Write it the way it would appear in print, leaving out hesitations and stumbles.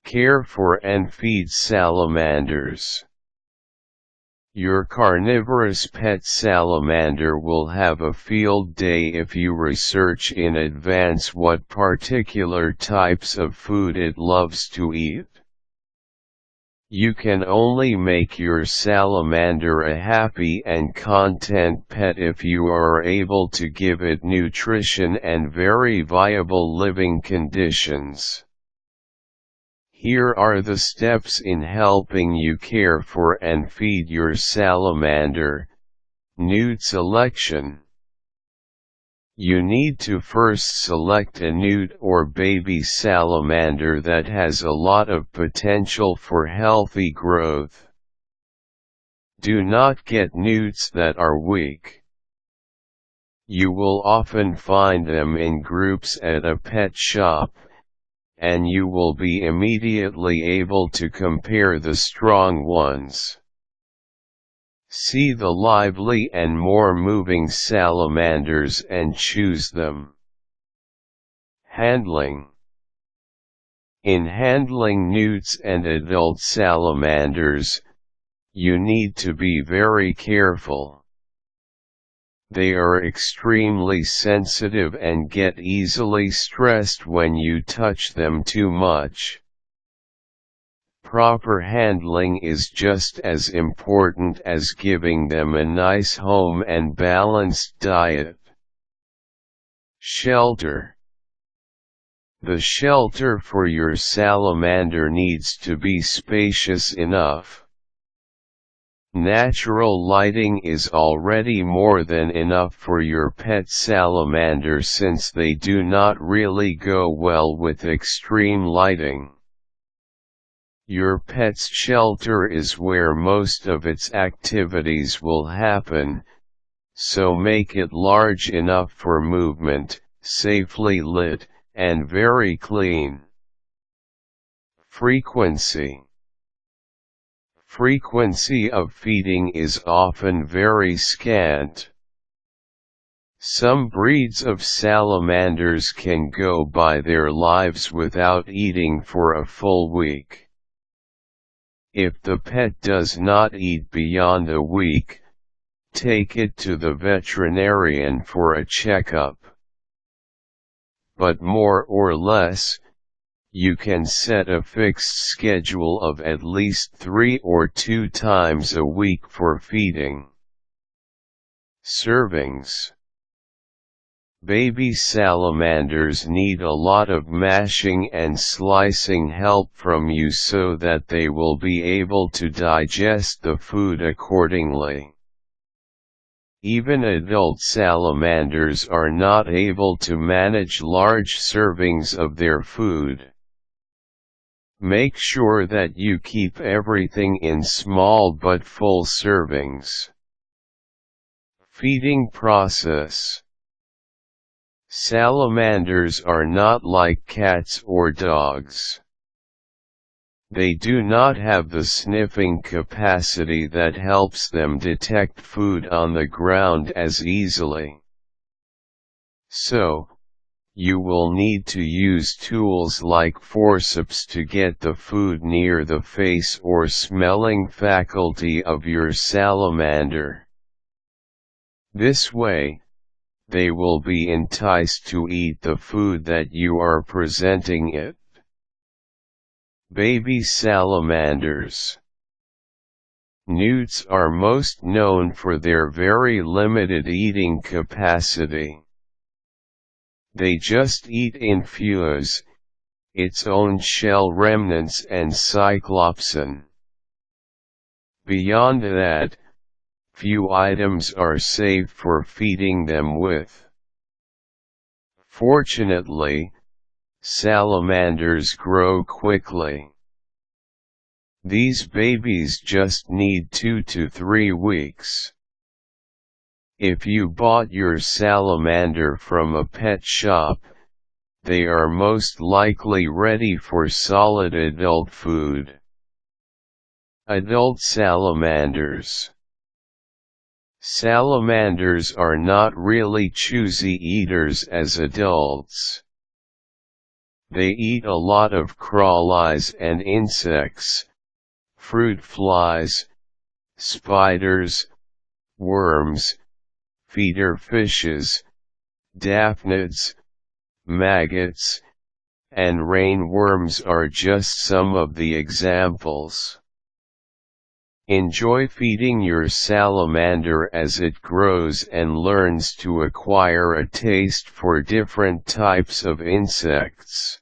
Care for and feed salamanders. Your carnivorous pet salamander will have a field day if you research in advance what particular types of food it loves to eat. You can only make your salamander a happy and content pet if you are able to give it nutrition and very viable living conditions. Here are the steps in helping you care for and feed your salamander. Newt selection. You need to first select a newt or baby salamander that has a lot of potential for healthy growth. Do not get newts that are weak. You will often find them in groups at a pet shop, and you will be immediately able to compare the strong ones. See the lively and more moving salamanders and choose them. Handling. In handling newts and adult salamanders, you need to be very careful. They are extremely sensitive and get easily stressed when you touch them too much. Proper handling is just as important as giving them a nice home and balanced diet. Shelter. The shelter for your salamander needs to be spacious enough. Natural lighting is already more than enough for your pet salamander since they do not really go well with extreme lighting. Your pet's shelter is where most of its activities will happen, so make it large enough for movement, safely lit, and very clean. Frequency. Frequency of feeding is often very scant. Some breeds of salamanders can go by their lives without eating for a full week. If the pet does not eat beyond a week, take it to the veterinarian for a checkup. But more or less, you can set a fixed schedule of at least 3 or 2 times a week for feeding. Servings. Baby salamanders need a lot of mashing and slicing help from you so that they will be able to digest the food accordingly. Even adult salamanders are not able to manage large servings of their food. Make sure that you keep everything in small but full servings. Feeding process. Salamanders are not like cats or dogs. They do not have the sniffing capacity that helps them detect food on the ground as easily. So, you will need to use tools like forceps to get the food near the face or smelling faculty of your salamander. This way, they will be enticed to eat the food that you are presenting it. Baby salamanders. Newts are most known for their very limited eating capacity. They just eat infuus, its own shell remnants and cyclopsen. Beyond that, few items are safe for feeding them with. Fortunately, salamanders grow quickly. These babies just need 2 to 3 weeks. If you bought your salamander from a pet shop, they are most likely ready for solid adult food. Adult salamanders. Salamanders are not really choosy eaters as adults. They eat a lot of crawlies and insects, fruit flies, spiders, worms, feeder fishes, daphnids, maggots, and rainworms are just some of the examples. Enjoy feeding your salamander as it grows and learns to acquire a taste for different types of insects.